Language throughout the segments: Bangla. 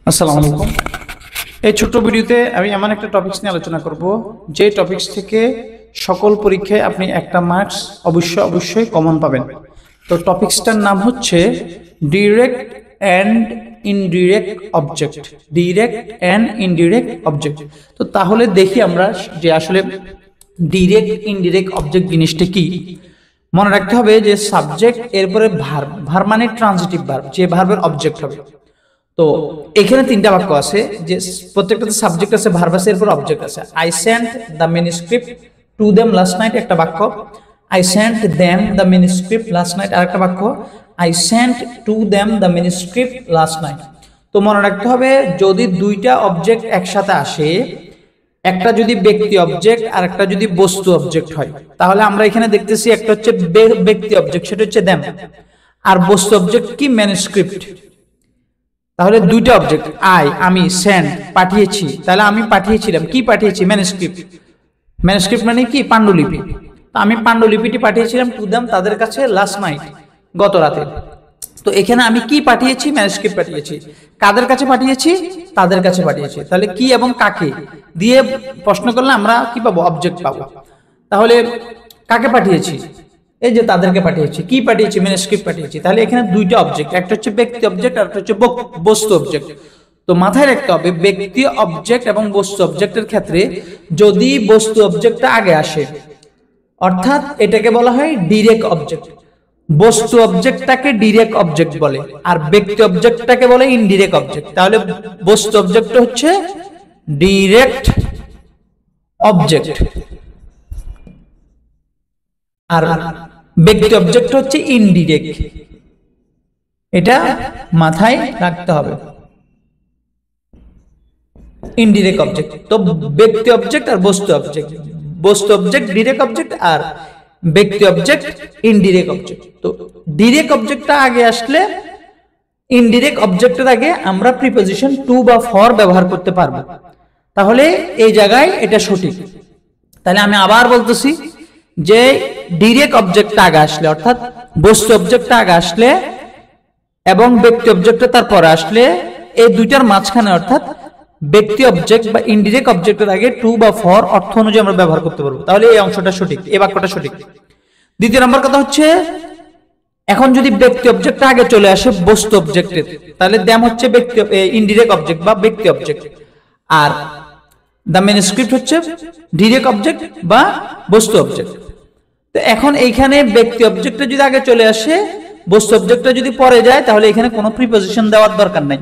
আসসালামু আলাইকুম। এই ছোট্ট ভিডিওতে আমি এমন একটা টপিকস নিয়ে আলোচনা করব যে টপিকস থেকে সকল পরীক্ষায় আপনি একটা মার্কস অবশ্যই কমন পাবেন। তো টপিকসটার নাম হচ্ছে direct and indirect object. Direct and indirect object. তো তাহলে দেখি আমরা যে আসলে ডিরেক্ট ইনডিরেক্ট অবজেক্ট জিনিসটা কি। মনে রাখতে হবে যে সাবজেক্ট এরপরে ভার্ব, ভার্ব মানে ট্রানজিটিভ ভার্ব, যে ভার্বের অবজেক্ট হবে। তো এখানে তিনটা বাক্য আছে, যে প্রত্যেকটাতে সাবজেক্ট আছে, ভার্ব আছে, এরপর অবজেক্ট আছে। I sent the manuscript to them last night একটা বাক্য, I sent them the manuscript last night আরেকটা বাক্য, I sent to them the manuscript last night. তো মনে রাখতে হবে যদি দুইটা অবজেক্ট একসাথে আসে, একটা যদি ব্যক্তি অবজেক্ট আর একটা যদি বস্তু অবজেক্ট হয়, তাহলে আমরা এখানে দেখতেছি একটা হচ্ছে ব্যক্তি অবজেক্ট, সেটা হচ্ছে দেম, আর বস্তু অবজেক্ট কি ম্যানুস্ক্রিপ্ট। তাহলে দুইটা অবজেক্ট, আমি, সেন্ড পাঠিয়েছি, তাহলে আমি পাঠিয়েছিলাম, কি পাঠিয়েছি? ম্যানুস্ক্রিপ্ট। ম্যানুস্ক্রিপ্ট মানে কি? পাণ্ডুলিপি। আমি পাণ্ডুলিপিটি পাঠিয়েছিলাম টু দেম তাদের কাছে লাস্ট নাইট গত রাতে। তো এখানে আমি কি পাঠিয়েছি? ম্যানুস্ক্রিপ্ট পাঠিয়েছি। কাদের কাছে পাঠিয়েছি? তাদের কাছে পাঠিয়েছি। তাহলে কি এবং কাকে দিয়ে প্রশ্ন করলে আমরা কি পাবো? অবজেক্ট পাবো। তাহলে কাকে পাঠিয়েছি? এই যে তাদেরকে পাঠিয়েছি। কি পাঠিয়েছি? ম্যানুস্ক্রিপ্ট পাঠিয়েছি। তাহলে এখানে দুইটা অবজেক্ট, একটা হচ্ছে ব্যক্তি অবজেক্ট আর একটা হচ্ছে বস্তু অবজেক্ট। তো মাথায় রাখতে হবে ব্যক্তি অবজেক্ট এবং বস্তু অবজেক্টের ক্ষেত্রে যদি বস্তু অবজেক্টটা আগে আসে, অর্থাৎ এটাকে বলা হয় ডিরেক্ট অবজেক্ট। বস্তু অবজেক্টটাকে ডিরেক্ট অবজেক্ট বলে, আর ব্যক্তি অবজেক্টটাকে বলে ইনডিরেক্ট অবজেক্ট। তাহলে বস্তু অবজেক্ট হচ্ছে ডিরেক্ট অবজেক্ট, আর ব্যক্তি অবজেক্ট হচ্ছে ইনডিরেক্ট। এটা মাথায় রাখতে হবে। ইনডিরেক্ট অবজেক্ট তো ব্যক্তি অবজেক্ট আর বস্তু অবজেক্ট, বস্তু অবজেক্ট ডিরেক্ট অবজেক্ট আর ব্যক্তি অবজেক্ট ইনডিরেক্ট অবজেক্ট। তো ডিরেক্ট অবজেক্টটা আগে আসলে ইনডিরেক্ট অবজেক্টের আগে আমরা প্রিপজিশন টু বা ফর ব্যবহার করতে পারবো। তাহলে এই জায়গায় এটা সঠিক। তাহলে আমি আবার বলতেছি যে ডিরেক্ট অবজেক্টটা আগে আসলে, অর্থাৎ বস্তু অবজেক্টটা আগে আসলে এবং ব্যক্তি অবজেক্টটা তারপরে আসলে, এই দুইটার মাঝখানে অর্থাৎ ব্যক্তি অবজেক্ট বা ইনডিরেক্ট অবজেক্টের আগে টু বা ফর অর্থ অনুযায়ী আমরা ব্যবহার করতে পারবো। তাহলে এই অংশটা সঠিক, এই বাক্যটা সঠিক। দ্বিতীয় নম্বর কথা হচ্ছে, এখন যদি ব্যক্তি অবজেক্টটা আগে চলে আসে বস্তু অবজেক্টের, তাহলে দ্যাম হচ্ছে ব্যক্তি ইনডিরেক্ট অবজেক্ট বা ব্যক্তি অবজেক্ট, আর দ্য ম্যানুস্ক্রিপ্ট হচ্ছে ডিরেক্ট অবজেক্ট বা বস্তু অবজেক্ট। তো এখন এইখানে ব্যক্তি অবজেক্টটা যদি আগে চলে আসে, বস্তু অবজেক্টটা যদি পরে যায়, তাহলে এখানে কোনো প্রিপজিশন দেওয়ার দরকার নাই।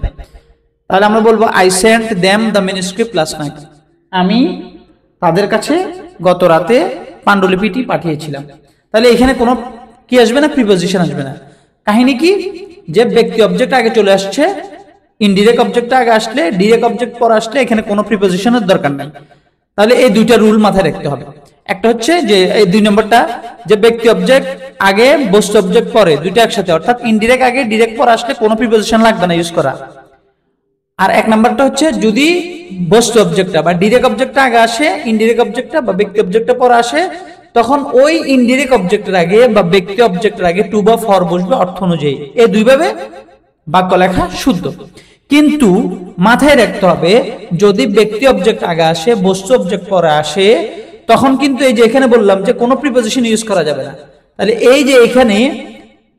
তাহলে আমরা বলবো I sent them the manuscript last night, আমি তাদের কাছে গত রাতে পাণ্ডুলিপিটি পাঠিয়েছিলাম। তাহলে এখানে কোনো কি আসবে না? প্রিপজিশন আসবে না। কাহিনী কি? যে ব্যক্তি অবজেক্ট আগে চলে আসছে, ইনডিরেক্ট অবজেক্ট আগে আসলে, ডিরেক্ট অবজেক্ট পরে আসলে এখানে কোনো প্রিপজিশনের দরকার নাই। তাহলে এই দুইটা রুল মাথায় রাখতে হবে। একটা হচ্ছে যে এই দুই নম্বরটা, যে ব্যক্তি অবজেক্ট আগে বস্তু অবজেক্ট পরে, দুইটা একসাথে, অর্থাৎ ইনডিরেক্ট আগে ডিরেক্ট পরে আসলে কোনো প্রিপজিশন লাগবে না ইউজ করা। আর এক নাম্বারটা হচ্ছে যদি বস্তু অবজেক্টটা বা ডিরেক্ট অবজেক্টটা আগে আসে, ইনডিরেক্ট অবজেক্টটা বা ব্যক্তি অবজেক্টটা পরে আসে, তখন ওই ইনডিরেক্ট অবজেক্টের আগে বা ব্যক্তি অবজেক্টের আগে টু বা ফর বসবে অর্থ অনুযায়ী। এই দুইভাবে বাক্য লেখা শুদ্ধ। কিন্তু মাথায় রাখতে হবে যদি ব্যক্তি অবজেক্ট আগে আসে, বস্তু অবজেক্ট পরে আসে, তখন কিন্তু এই যে এখানে বললাম যে কোনো প্রিপজিশন ইউজ করা যাবে না। তাহলে এই যে এখানে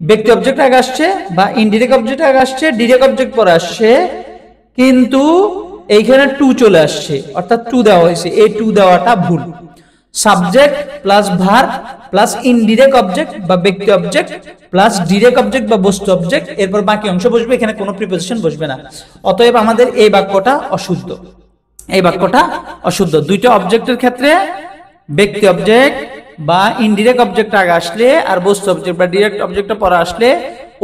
ব্যক্তি অবজেক্ট আগে আসছে বা ইনডিরেক্ট অবজেক্ট আগে আসছে, ডিরেক্ট অবজেক্ট পরে আসছে, কিন্তু এইখানে টু চলে আসছে, অর্থাৎ টু দেওয়া হয়েছে। এই টু দেওয়াটা ভুল। Subject plus verb plus indirect object বা ব্যক্তি অবজেক্ট প্লাস ডিরেক্ট অবজেক্ট বা বস্তু অবজেক্ট, এরপর বাকি অংশ বসবে, এখানে কোনো প্রিপজিশন বসবে না। অতএব আমাদের এই বাক্যটা অশুদ্ধ। এই বাক্যটা অশুদ্ধ। দুইটা অবজেক্টের ক্ষেত্রে ব্যক্তি অবজেক্ট বা ইনডিরেক্ট অবজেক্ট আগে আসলে আর বস্তু অবজেক্ট বা ডিরেক্ট অবজেক্টটা পরে আসলে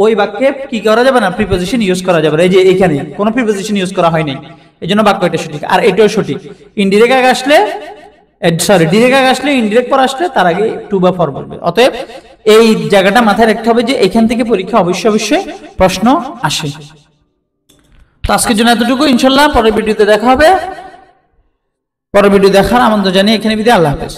ওই বাক্যে কি করা যাবে না? প্রিপজিশন ইউজ করা যাবে না। এই যে এখানে কোনো প্রিপজিশন ইউজ করা হয়নি, এই জন্য বাক্য এটা সঠিক। আর এটাও সঠিক, ইনডিরেক্ট আগে আসলে, ডিরেক্ট আগে আসলে, ইনডিরেক্ট পর আসলে তার আগে টু বা ফর বলবে। অতএব এই জায়গাটা মাথায় রাখতে হবে যে এখান থেকে পরীক্ষা অবশ্যই প্রশ্ন আসে। তো আজকের জন্য এতটুকু, ইনশাল্লাহ পরের ভিডিওতে দেখা হবে। পরের ভিডিও দেখার আমন্ত্রণ জানিয়ে এখানে বিদায়। আল্লাহ হাফেজ।